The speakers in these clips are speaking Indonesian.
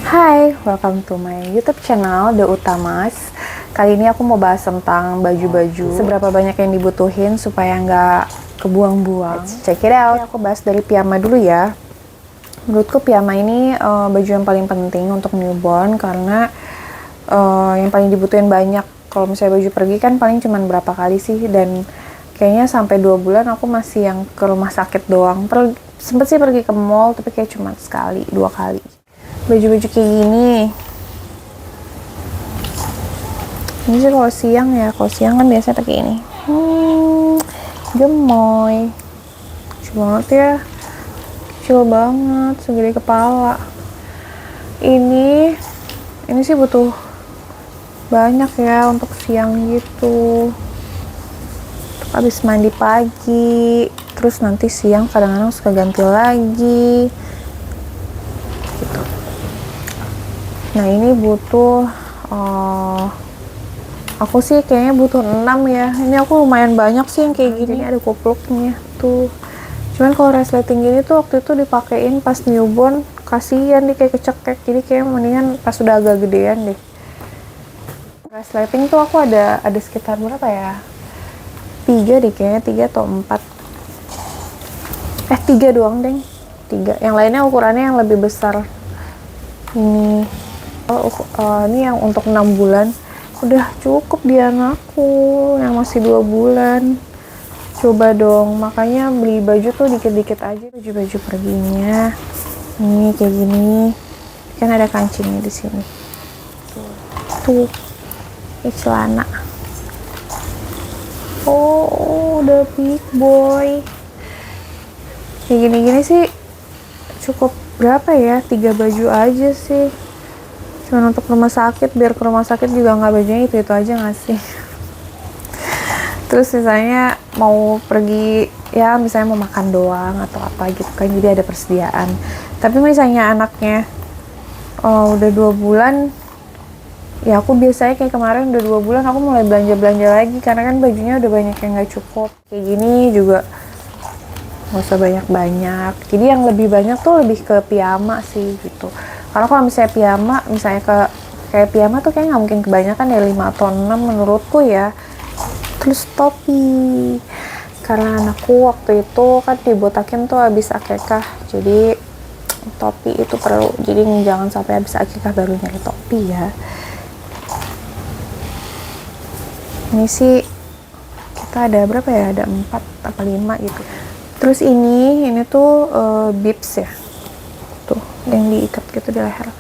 Hai, welcome to my YouTube channel The Utamas. Kali ini aku mau bahas tentang baju-baju. Seberapa banyak yang dibutuhin supaya nggak kebuang-buang. Let's check it out. Aku bahas dari piyama dulu ya. Menurutku piyama ini baju yang paling penting untuk newborn karena yang paling dibutuhin banyak. Kalau misalnya baju pergi kan paling cuman berapa kali sih, dan kayaknya sampai 2 bulan aku masih yang ke rumah sakit doang. Sempet sih pergi ke mall, tapi kayak cuma sekali, 2 kali. Baju-baju kayak gini. Ini sih kalau siang ya, kalau siang kan biasanya pakai ini. Gemoy. Kecil banget ya. Kecil banget, segede kepala. Ini sih butuh banyak ya untuk siang gitu. Untuk habis mandi pagi, terus nanti siang kadang-kadang suka ganti lagi. Gitu. Nah ini butuh aku sih kayaknya butuh 6 ya. Ini aku lumayan banyak sih yang kayak gini. Ada kupluknya tuh. Cuman kalau resleting gini tuh waktu itu dipakein pas newborn, kasihan dia kayak kecekek. Jadi kayak mendingan pas udah agak gedean deh. Resleting tuh aku ada sekitar berapa ya? 3 deh kayaknya, 3 atau 4. 3 doang deng. 3. Yang lainnya ukurannya yang lebih besar. Ini ini yang untuk 6 bulan udah cukup di anakku yang masih 2 bulan. Coba dong, makanya beli baju tuh dikit-dikit aja. Baju-baju perginya ini kayak gini kan ada kancingnya di sini tuh. Ini celana, udah big boy kayak gini-gini sih. Cukup berapa ya, 3 baju aja sih, cuman untuk rumah sakit, biar ke rumah sakit juga nggak bajunya itu aja nggak sih. Terus misalnya mau pergi ya, misalnya mau makan doang atau apa gitu kan, jadi ada persediaan. Tapi misalnya anaknya udah 2 bulan ya, aku biasanya kayak kemarin udah 2 bulan aku mulai belanja lagi karena kan bajunya udah banyak yang nggak cukup. Kayak gini juga nggak usah banyak-banyak, jadi yang lebih banyak tuh lebih ke piyama sih gitu. Karena kalau misalnya piyama, misalnya kayak piyama tuh kayak nggak mungkin kebanyakan ya, 5 atau 6 menurutku ya. Terus topi, karena anakku waktu itu kan dibotakin tuh habis akikah, jadi topi itu perlu, jadi jangan sampai habis akikah baru nyari topi ya. Ini sih kita ada berapa ya, ada 4 atau 5 gitu. Terus ini tuh bibs ya, tuh yang diikat gitu di leher.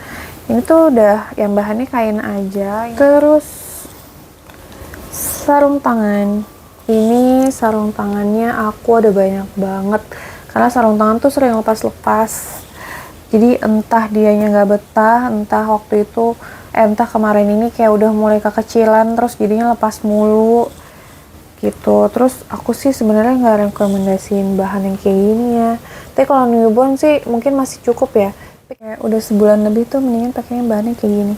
Ini tuh udah yang bahannya kain aja. Terus sarung tangan, ini sarung tangannya aku ada banyak banget karena sarung tangan tuh sering lepas-lepas. Jadi entah dianya nggak betah, entah waktu itu entah kemarin ini kayak udah mulai kekecilan terus jadinya lepas mulu gitu. Terus aku sih sebenarnya nggak rekomendasiin bahan yang kayak gini ya, tapi kalau newborn sih mungkin masih cukup ya. Kayak udah sebulan lebih tuh mendingan pakainya bahannya kayak gini,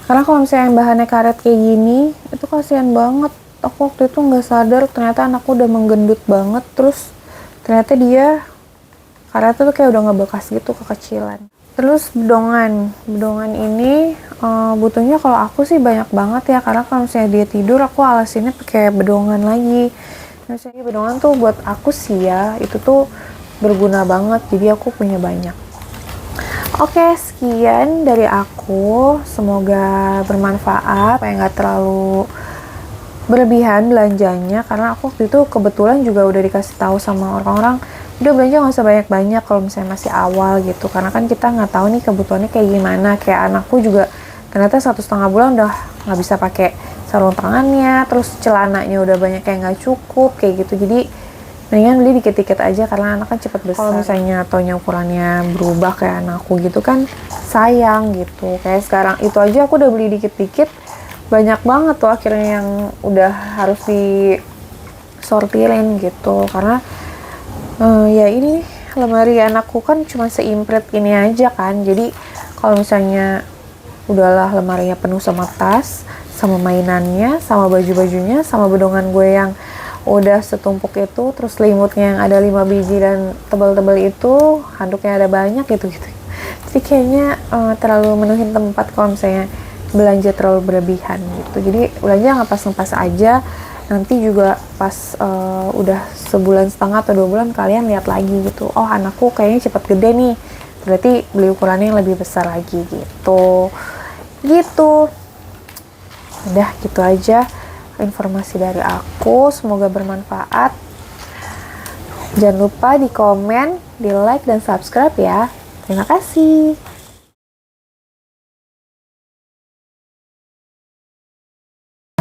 karena kalau misalnya yang bahannya karet kayak gini itu kasihan banget. Aku waktu itu nggak sadar ternyata anakku udah menggendut banget, terus ternyata dia karetnya tuh kayak udah ngebekas gitu, kekecilan. Terus bedongan ini butuhnya kalau aku sih banyak banget ya, karena kalau misalnya dia tidur aku alasinnya pakai bedongan lagi. Misalnya bedongan tuh buat aku sih ya, itu tuh berguna banget, jadi aku punya banyak. Oke, sekian dari aku, semoga bermanfaat, supaya nggak terlalu berlebihan belanjanya, karena aku waktu itu kebetulan juga udah dikasih tahu sama orang-orang udah belanja nggak usah banyak-banyak kalau misalnya masih awal gitu, karena kan kita nggak tahu nih kebutuhannya kayak gimana. Kayak anakku juga ternyata 1,5 bulan udah nggak bisa pakai sarung tangannya, terus celananya udah banyak yang nggak cukup kayak gitu. Jadi mendingan beli dikit-dikit aja karena anak kan cepet besar. Kalau misalnya taunya ukurannya berubah kayak anakku gitu kan sayang gitu. Kayak sekarang itu aja aku udah beli dikit-dikit, banyak banget tuh akhirnya yang udah harus disortirin gitu. Karena ya ini lemari anakku kan cuma seimprit ini aja kan, jadi kalau misalnya udahlah lemarinya penuh sama tas, sama mainannya, sama baju-bajunya, sama bedongan gue yang udah setumpuk itu, terus selimutnya yang ada 5 biji dan tebal-tebal itu, handuknya ada banyak gitu-gitu. Jadi kayaknya terlalu menuhin tempat kalau misalnya belanja terlalu berlebihan gitu. Jadi belanja ngepas-ngepas aja. Nanti juga pas udah sebulan setengah atau 2 bulan kalian lihat lagi gitu. Oh, anakku kayaknya cepet gede nih. Berarti beli ukurannya yang lebih besar lagi gitu. Gitu. Udah gitu aja informasi dari aku. Semoga bermanfaat. Jangan lupa di komen, di like, dan subscribe ya. Terima kasih.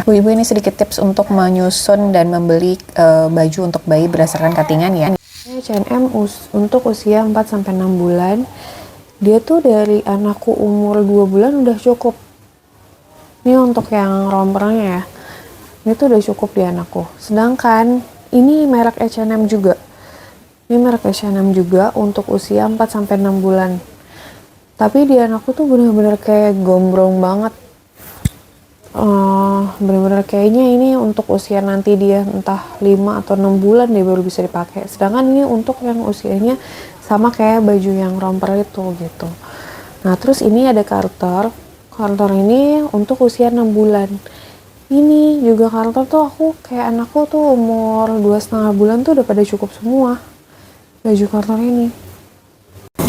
Ibu-ibu, ini sedikit tips untuk menyusun dan membeli baju untuk bayi berdasarkan cuttingan ya. H&M untuk usia 4-6 bulan. Dia tuh dari anakku umur 2 bulan udah cukup. Ini untuk yang rompernya ya. Ini tuh udah cukup di anakku. Sedangkan ini merek H&M juga. Ini merek H&M juga untuk usia 4-6 bulan. Tapi di anakku tuh bener-bener kayak gombrong banget. Bener-bener kayaknya ini untuk usia nanti dia entah 5 atau 6 bulan dia baru bisa dipakai. Sedangkan ini untuk yang usianya sama kayak baju yang romper itu gitu. Nah, terus ini ada Carter. Carter ini untuk usia 6 bulan. Ini juga Carter tuh aku kayak anakku tuh umur 2,5 bulan tuh udah pada cukup semua baju Carter ini.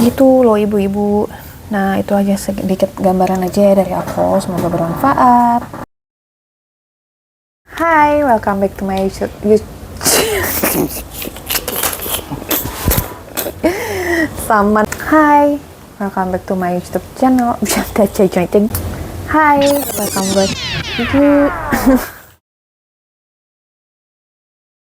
Gitu loh ibu-ibu. Nah, itu aja sedikit gambaran aja ya dari aku. Semoga bermanfaat. Hai, welcome back to my YouTube. Selamat. Hai, welcome back to my YouTube channel. Hai, welcome back.